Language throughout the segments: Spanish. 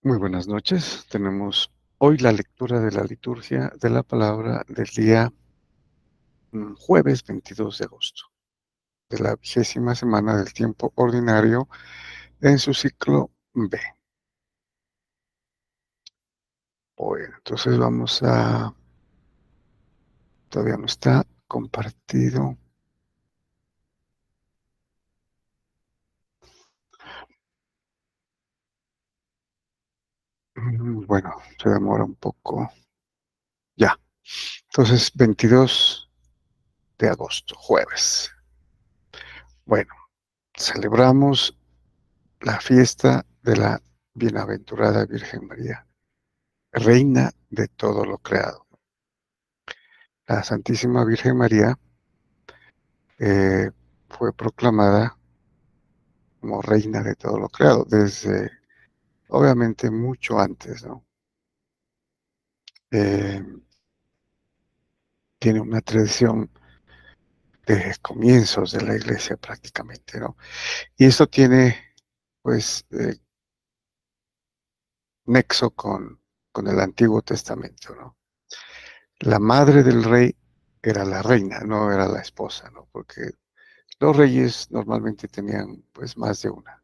Muy buenas noches. Tenemos hoy la lectura de la liturgia de la palabra del día jueves 22 de agosto, de la 20ª semana del tiempo ordinario en su ciclo B. Bueno, entonces todavía no está compartido. Bueno, se demora un poco. Ya. Entonces, 22 de agosto, jueves. Bueno, celebramos la fiesta de la bienaventurada Virgen María, Reina de todo lo creado. La Santísima Virgen María fue proclamada como Reina de todo lo creado desde, obviamente, mucho antes, ¿no? Eh, Tiene una tradición de comienzos de la Iglesia prácticamente, ¿no? Y esto tiene, pues, nexo con el Antiguo Testamento, ¿no? La madre del rey era la reina, no era la esposa, ¿no? Porque los reyes normalmente tenían, pues, más de una.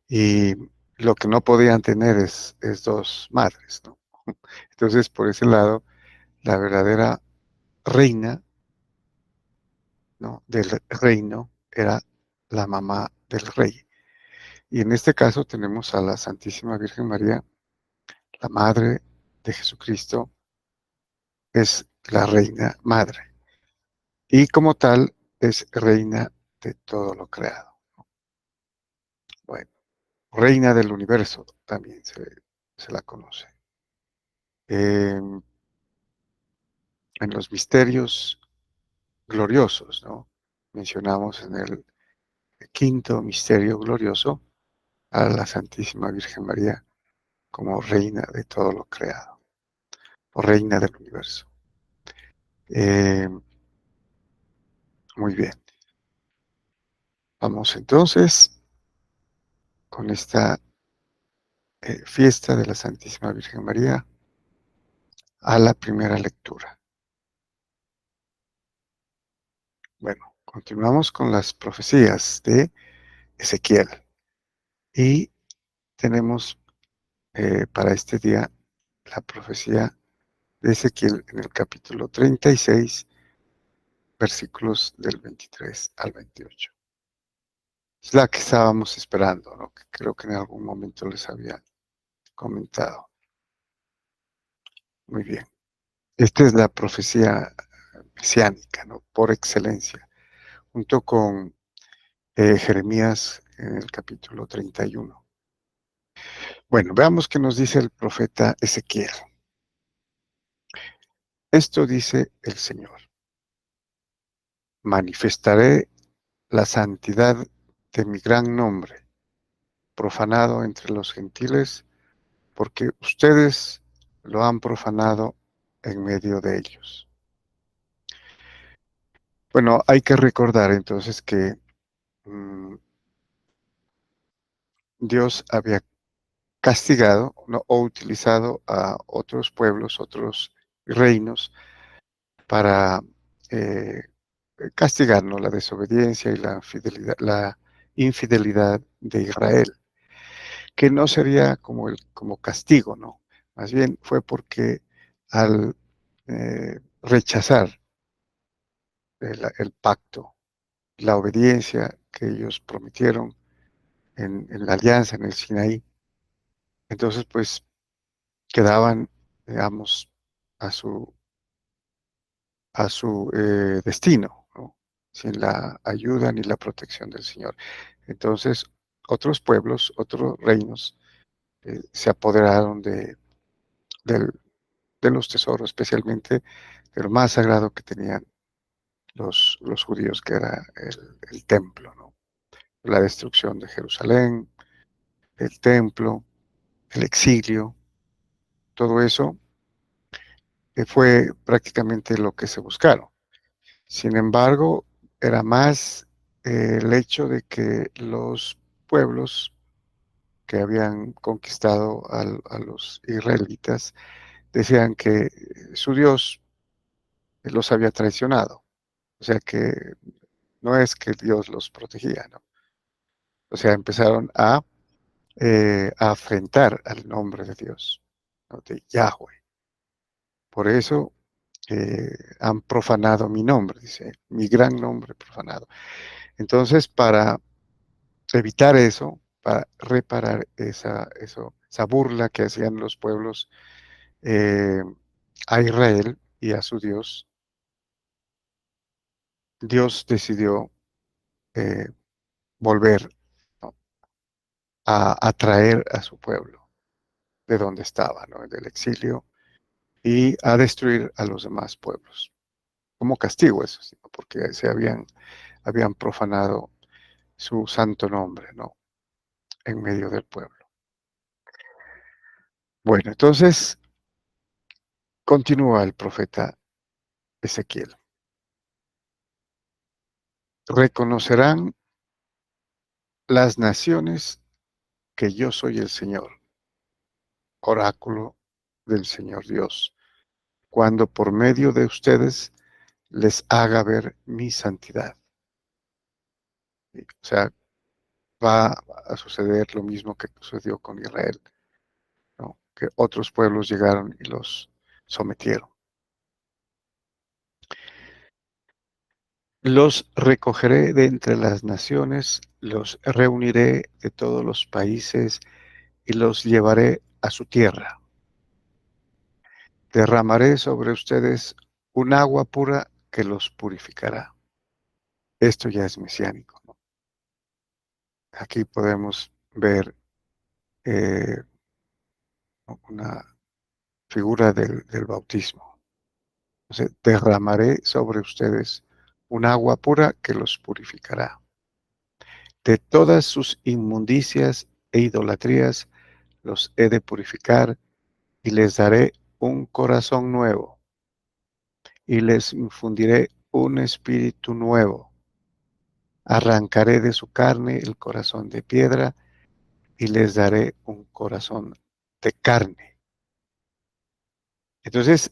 Y lo que no podían tener es dos madres, ¿no? Entonces, por ese lado, la verdadera reina, ¿no?, del reino era la mamá del rey. Y en este caso tenemos a la Santísima Virgen María, la madre de Jesucristo, es la reina madre. Y como tal, es reina de todo lo creado. Bueno, reina del universo también se la conoce. En los misterios gloriosos, ¿no? Mencionamos en el quinto misterio glorioso a la Santísima Virgen María como reina de todo lo creado, o reina del universo. Eh, Muy bien. Vamos entonces con esta fiesta de la Santísima Virgen María a la primera lectura. Bueno, continuamos con las profecías de Ezequiel y tenemos para este día la profecía de Ezequiel en el capítulo 36, versículos del 23 al 28. Es la que estábamos esperando, ¿no? Que creo que en algún momento les había comentado. Muy bien. Esta es la profecía mesiánica, ¿no?, por excelencia, junto con Jeremías en el capítulo 31. Bueno, veamos qué nos dice el profeta Ezequiel. Esto dice el Señor: manifestaré la santidad de mi gran nombre, profanado entre los gentiles, porque ustedes lo han profanado en medio de ellos. Bueno, hay que recordar entonces que mm, Dios había castigado, ¿no?, o utilizado a otros pueblos, otros reinos, para eh, castigar, ¿no?, la desobediencia y la infidelidad de Israel, que no sería como castigo, ¿no? Más bien fue porque al rechazar el pacto, la obediencia que ellos prometieron en la alianza en el Sinaí, entonces pues quedaban, digamos, a su destino, ¿no?, sin la ayuda ni la protección del Señor. Entonces, otros pueblos, otros reinos, se apoderaron del de los tesoros, especialmente de lo más sagrado que tenían los judíos, que era el templo, ¿no? La destrucción de Jerusalén, el templo, el exilio, todo eso fue prácticamente lo que se buscaron. Sin embargo, era más el hecho de que los pueblos que habían conquistado a los israelitas decían que su Dios los había traicionado. O sea que no es que Dios los protegía, ¿no? O sea, empezaron a afrentar al nombre de Dios, ¿no? De Yahweh. Por eso han profanado mi nombre, dice, mi gran nombre profanado. Entonces, para evitar eso, para reparar esa burla que hacían los pueblos eh, a Israel y a su Dios, Dios decidió eh, volver, ¿no? A atraer a su pueblo de donde estaba, ¿no? Del exilio, y a destruir a los demás pueblos. Como castigo eso, sí, ¿no? Porque habían profanado su santo nombre, ¿no? En medio del pueblo. Bueno, entonces continúa el profeta Ezequiel. Reconocerán las naciones que yo soy el Señor, oráculo del Señor Dios, cuando por medio de ustedes les haga ver mi santidad. ¿Sí? O sea, va a suceder lo mismo que sucedió con Israel, ¿no? Que otros pueblos llegaron y los sometieron. Los recogeré de entre las naciones, los reuniré de todos los países y los llevaré a su tierra. Derramaré sobre ustedes un agua pura que los purificará. Esto ya es mesiánico, ¿no? Aquí podemos ver eh, una figura del bautismo. Entonces, derramaré sobre ustedes un agua pura que los purificará. De todas sus inmundicias e idolatrías los he de purificar y les daré un corazón nuevo y les infundiré un espíritu nuevo. Arrancaré de su carne el corazón de piedra y les daré un corazón de carne. Entonces,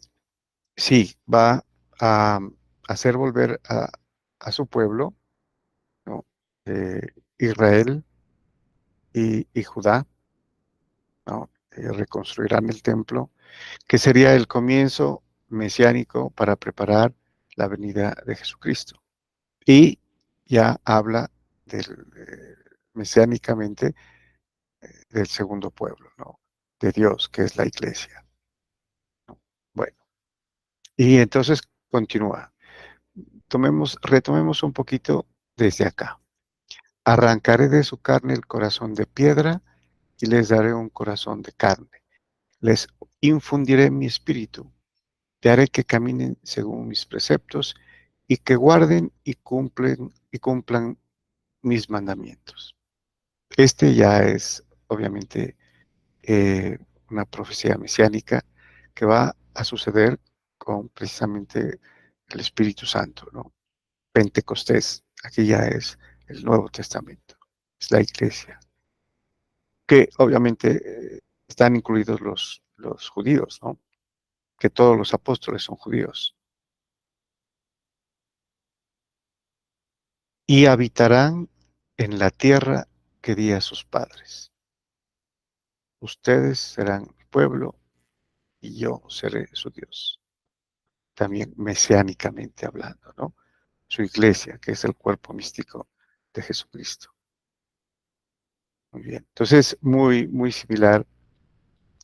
sí, va a hacer volver a su pueblo, ¿no? Israel y Judá, ¿no? Reconstruirán el templo, que sería el comienzo mesiánico para preparar la venida de Jesucristo. Y ya habla mesiánicamente del segundo pueblo, ¿no? De Dios, que es la iglesia, ¿no? Bueno, y entonces continúa. Retomemos un poquito desde acá. Arrancaré de su carne el corazón de piedra y les daré un corazón de carne. Les infundiré mi espíritu. Te haré que caminen según mis preceptos y que guarden y cumplan mis mandamientos. Este ya es obviamente eh, una profecía mesiánica que va a suceder con precisamente el Espíritu Santo, ¿no? Pentecostés, aquí ya es el Nuevo Testamento, es la iglesia, que obviamente están incluidos los judíos, ¿no? Que todos los apóstoles son judíos. Y habitarán en la tierra que di a sus padres. Ustedes serán mi pueblo y yo seré su Dios. También mesiánicamente hablando, ¿no? Su iglesia, que es el cuerpo místico de Jesucristo. Muy bien. Entonces, muy similar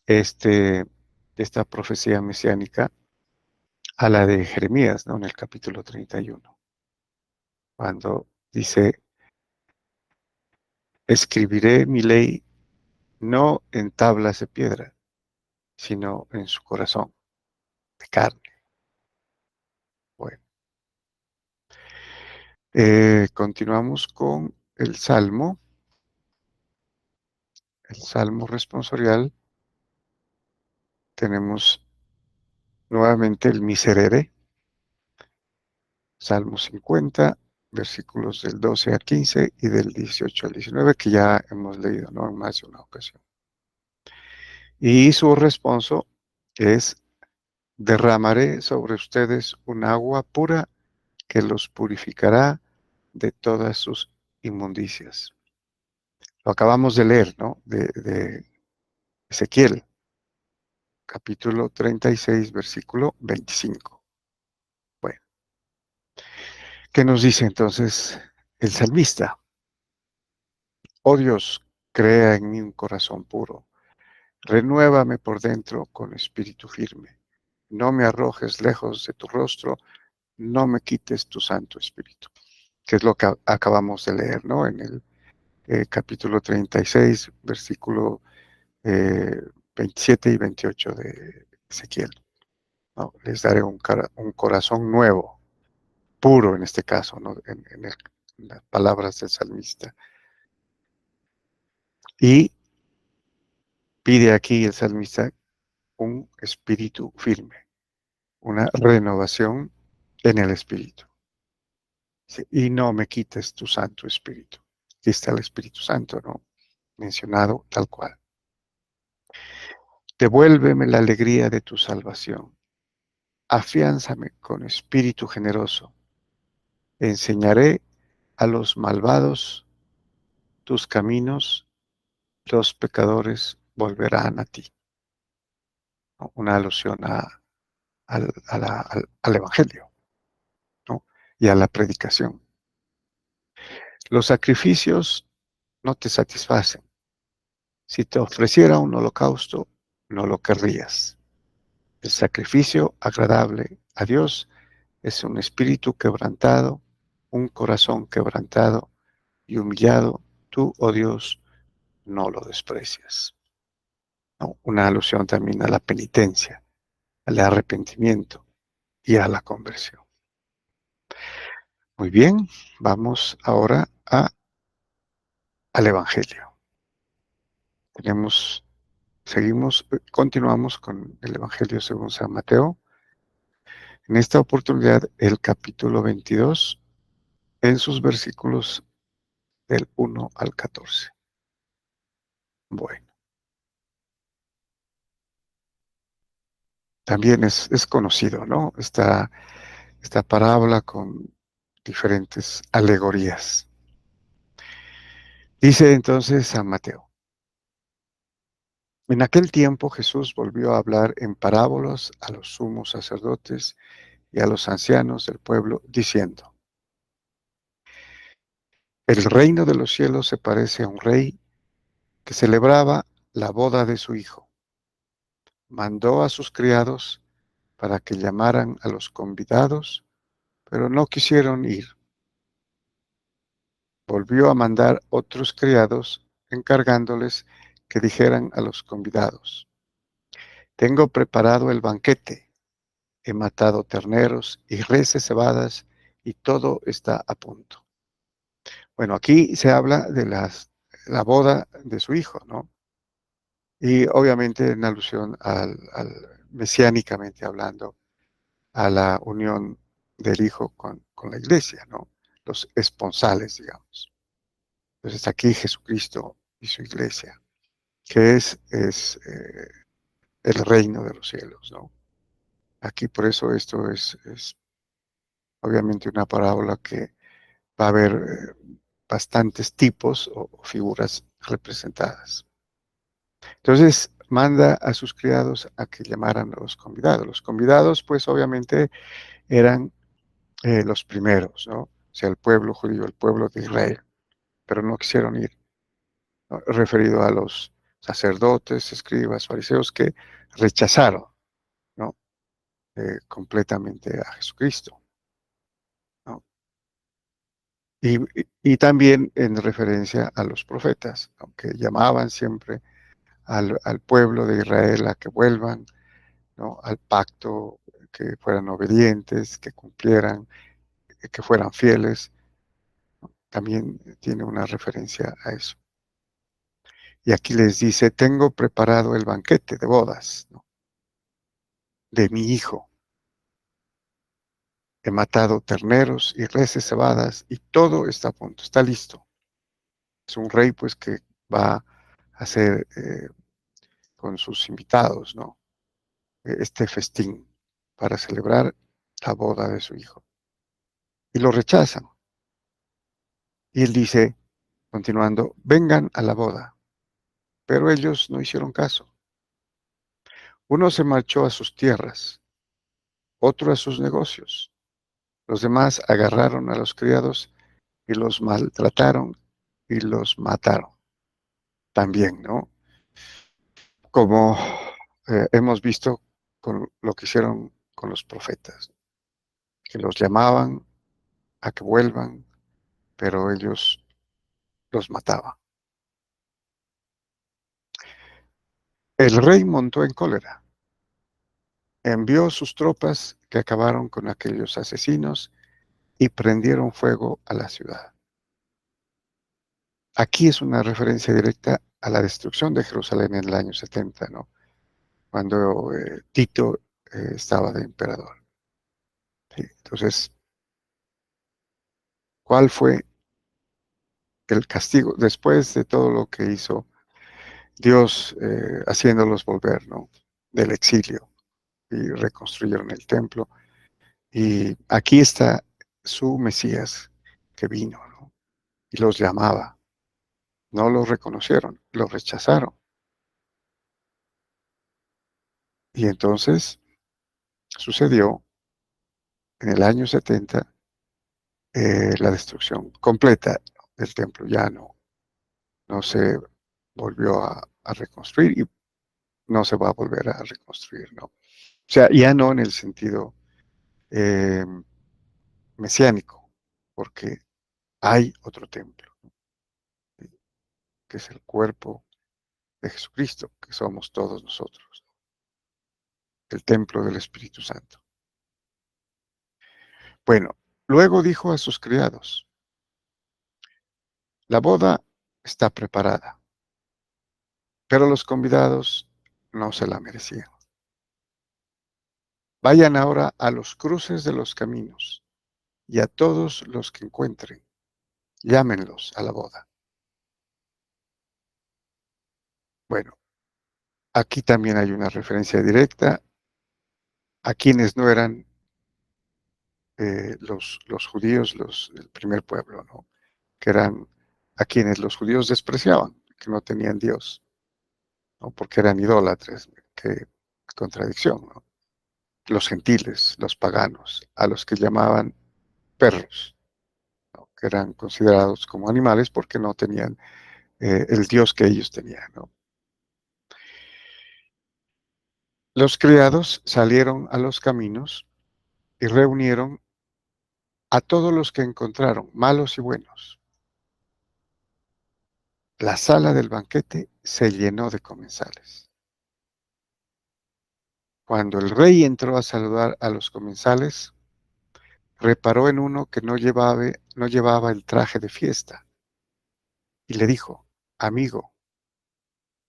esta profecía mesiánica a la de Jeremías, ¿no? En el capítulo 31, cuando dice, escribiré mi ley no en tablas de piedra, sino en su corazón de carne. Bueno, continuamos con el Salmo responsorial. Tenemos nuevamente el miserere, Salmo 50, versículos del 12 al 15 y del 18 al 19, que ya hemos leído, ¿no? En más de una ocasión. Y su responso es: derramaré sobre ustedes un agua pura que los purificará de todas sus inmundicias. Lo acabamos de leer, ¿no? De Ezequiel, capítulo 36, versículo 25. Bueno, ¿qué nos dice entonces el salmista? Oh Dios, crea en mí un corazón puro. Renuévame por dentro con espíritu firme. No me arrojes lejos de tu rostro, no me quites tu Santo Espíritu. Que es lo que acabamos de leer, ¿no? En el capítulo 36, versículo eh, 27 y 28 de Ezequiel, ¿no? Les daré un corazón nuevo, puro en este caso, ¿no? En las palabras del salmista. Y pide aquí el salmista un espíritu firme, una renovación en el espíritu. Sí, y no me quites tu Santo Espíritu. Aquí está el Espíritu Santo, ¿no? Mencionado tal cual. Devuélveme la alegría de tu salvación. Afiánzame con espíritu generoso. Enseñaré a los malvados tus caminos, los pecadores volverán a ti. ¿No? Una alusión al Evangelio, ¿no? Y a la predicación. Los sacrificios no te satisfacen. Si te ofreciera un holocausto, no lo querrías. El sacrificio agradable a Dios es un espíritu quebrantado, un corazón quebrantado y humillado. Tú, oh Dios, no lo desprecias. ¿No? Una alusión también a la penitencia, al arrepentimiento y a la conversión. Muy bien, vamos ahora al Evangelio. Continuamos con el Evangelio según San Mateo. En esta oportunidad, el capítulo 22, en sus versículos del 1 al 14. Bueno, también es conocido, ¿no? Esta parábola con diferentes alegorías. Dice entonces San Mateo: en aquel tiempo Jesús volvió a hablar en parábolas a los sumos sacerdotes y a los ancianos del pueblo, diciendo: el reino de los cielos se parece a un rey que celebraba la boda de su hijo. Mandó a sus criados para que llamaran a los convidados, pero no quisieron ir. Volvió a mandar otros criados, encargándoles que dijeran a los convidados: tengo preparado el banquete, he matado terneros y reses cebadas, y todo está a punto. Bueno, aquí se habla de la boda de su hijo, ¿no? Y obviamente en alusión mesiánicamente hablando, a la unión del hijo con la iglesia, ¿no? Los esponsales, digamos. Entonces aquí Jesucristo y su iglesia, que es el reino de los cielos, ¿no? Aquí por eso esto es obviamente una parábola que va a haber bastantes tipos o figuras representadas. Entonces manda a sus criados a que llamaran a los convidados. Los convidados, pues obviamente eran los primeros, ¿no? O sea, el pueblo judío, el pueblo de Israel, pero no quisieron ir, ¿no? Referido a los sacerdotes, escribas, fariseos que rechazaron, ¿no? Completamente a Jesucristo, ¿no? Y también en referencia a los profetas, aunque llamaban siempre al pueblo de Israel a que vuelvan, ¿no? Al pacto, que fueran obedientes, que cumplieran, que fueran fieles, ¿no? También tiene una referencia a eso. Y aquí les dice: tengo preparado el banquete de bodas, ¿no? De mi hijo. he matado terneros y reses cebadas y todo está a punto, está listo. Es un rey pues que va a hacer con sus invitados, ¿no? Este festín para celebrar la boda de su hijo. Y lo rechazan. Y él dice, continuando, vengan a la boda. Pero ellos no hicieron caso. Uno se marchó a sus tierras, otro a sus negocios. Los demás agarraron a los criados y los maltrataron y los mataron. También, ¿no? Como hemos visto con lo que hicieron con los profetas, que los llamaban a que vuelvan, pero ellos los mataban. El rey montó en cólera, envió sus tropas que acabaron con aquellos asesinos y prendieron fuego a la ciudad. Aquí es una referencia directa a la destrucción de Jerusalén en el año 70, ¿no? Cuando Tito estaba de emperador. ¿Sí? Entonces, ¿cuál fue el castigo después de todo lo que hizo Dios haciéndolos volver, ¿no? Del exilio y reconstruyeron el templo? Y aquí está su Mesías que vino, ¿no? Y los llamaba. No los reconocieron, los rechazaron. Y entonces sucedió en el año 70 la destrucción completa del templo. Ya no se volvió a reconstruir y no se va a volver a reconstruir, ¿no? O sea, ya no en el sentido eh, mesiánico, porque hay otro templo, ¿sí? Que es el cuerpo de Jesucristo, que somos todos nosotros, el templo del Espíritu Santo. Bueno, luego dijo a sus criados, la boda está preparada, pero los convidados no se la merecían. Vayan ahora a los cruces de los caminos y a todos los que encuentren, llámenlos a la boda. Bueno, aquí también hay una referencia directa a quienes no eran los judíos, el primer pueblo, ¿no? Que eran a quienes los judíos despreciaban, que no tenían Dios, ¿no? Porque eran idólatras. Qué contradicción, ¿no? Los gentiles, los paganos, a los que llamaban perros, ¿no? Que eran considerados como animales porque no tenían el Dios que ellos tenían, ¿no? Los criados salieron a los caminos y reunieron a todos los que encontraron, malos y buenos. La sala del banquete se llenó de comensales. Cuando el rey entró a saludar a los comensales, reparó en uno que no llevaba el traje de fiesta y le dijo, amigo,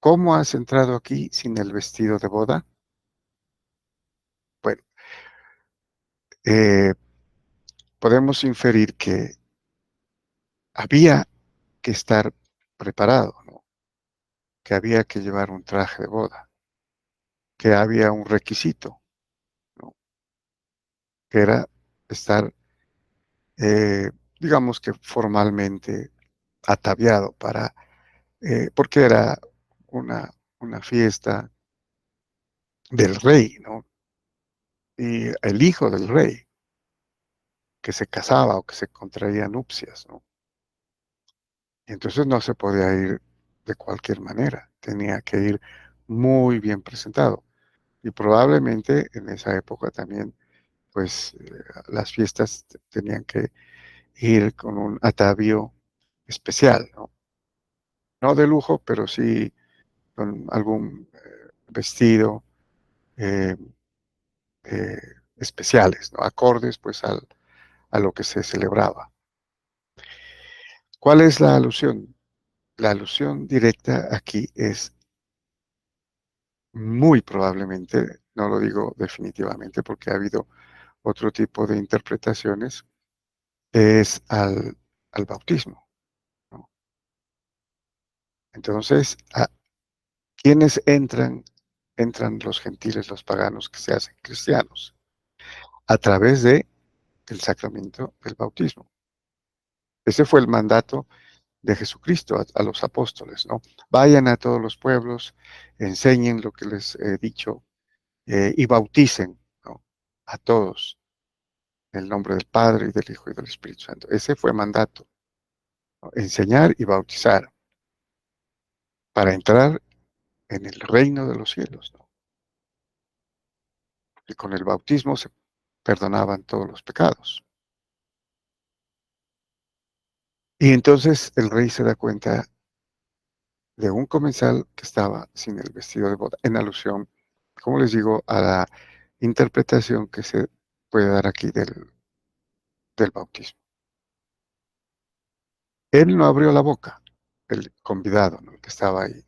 ¿cómo has entrado aquí sin el vestido de boda? Bueno, eh, podemos inferir que había que estar preparado, ¿no? Que había que llevar un traje de boda, que había un requisito, ¿no? Que era estar, eh, digamos que formalmente ataviado porque era una fiesta del rey, ¿no? Y el hijo del rey, que se casaba o que se contraía nupcias, ¿no? Y entonces no se podía ir de cualquier manera, tenía que ir muy bien presentado. Y probablemente en esa época también, pues las fiestas tenían que ir con un atavío especial, ¿no? No de lujo, pero sí con algún vestido eh, eh, especiales, ¿no? Acordes pues a lo que se celebraba. ¿Cuál es la alusión? La alusión directa aquí es muy probablemente, no lo digo definitivamente porque ha habido otro tipo de interpretaciones es al bautismo, ¿no? Entonces, ¿quiénes entran? Entran los gentiles, los paganos que se hacen cristianos, a través de el sacramento del bautismo. Ese fue el mandato de Jesucristo a los apóstoles, ¿no? Vayan a todos los pueblos, enseñen lo que les he dicho, y bauticen, ¿no? A todos en el nombre del Padre y del Hijo y del Espíritu Santo. Ese fue mandato, ¿no? Enseñar y bautizar para entrar en el reino de los cielos, ¿no? Y con el bautismo se perdonaban todos los pecados. Y entonces el rey se da cuenta de un comensal que estaba sin el vestido de boda, en alusión, como les digo, a la interpretación que se puede dar aquí del bautismo. Él no abrió la boca, el convidado, ¿no? El que estaba ahí.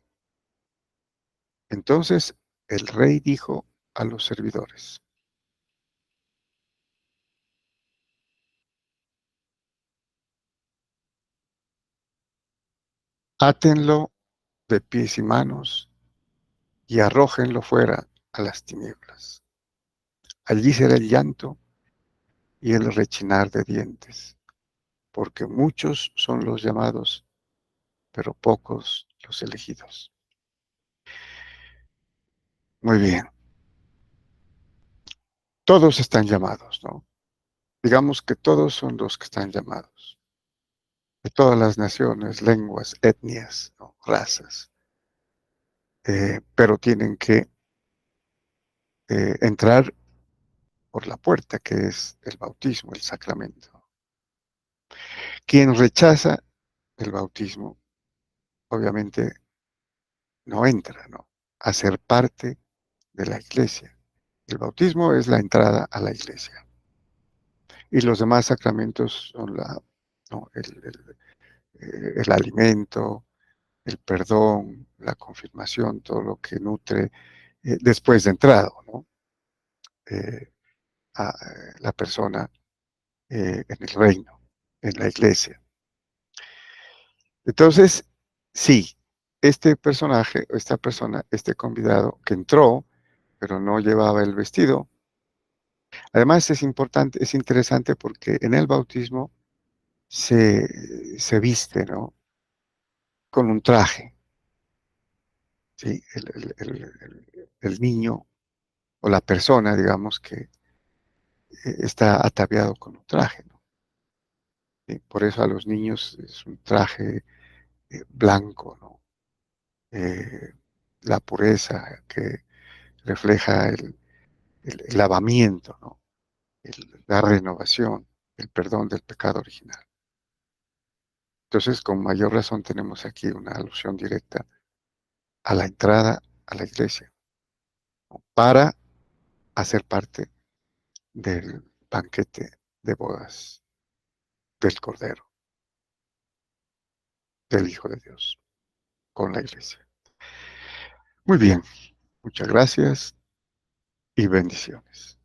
Entonces el rey dijo a los servidores: átenlo de pies y manos y arrójenlo fuera a las tinieblas. Allí será el llanto y el rechinar de dientes, porque muchos son los llamados, pero pocos los elegidos. Muy bien, todos están llamados, ¿no? Digamos que todos son los que están llamados, de todas las naciones, lenguas, etnias, ¿no? Razas, pero tienen que entrar por la puerta que es el bautismo, el sacramento. Quien rechaza el bautismo, obviamente no entra, ¿no? A ser parte de la iglesia. El bautismo es la entrada a la iglesia. Y los demás sacramentos son ¿no? El alimento, el perdón, la confirmación, todo lo que nutre después de entrado, ¿no? Eh, a la persona en el reino, en la iglesia. Entonces, sí, este personaje, esta persona, este convidado que entró, pero no llevaba el vestido. Además, es importante, es interesante porque en el bautismo se viste, ¿no? Con un traje, ¿sí? El niño o la persona, digamos, que está ataviado con un traje, ¿no? ¿Sí? Por eso a los niños es un traje blanco, ¿no? Eh, la pureza que refleja el lavamiento, ¿no? La renovación, el perdón del pecado original. Entonces, con mayor razón tenemos aquí una alusión directa a la entrada a la iglesia, ¿no? Para hacer parte del banquete de bodas del Cordero, del Hijo de Dios, con la iglesia. Muy bien, muchas gracias y bendiciones.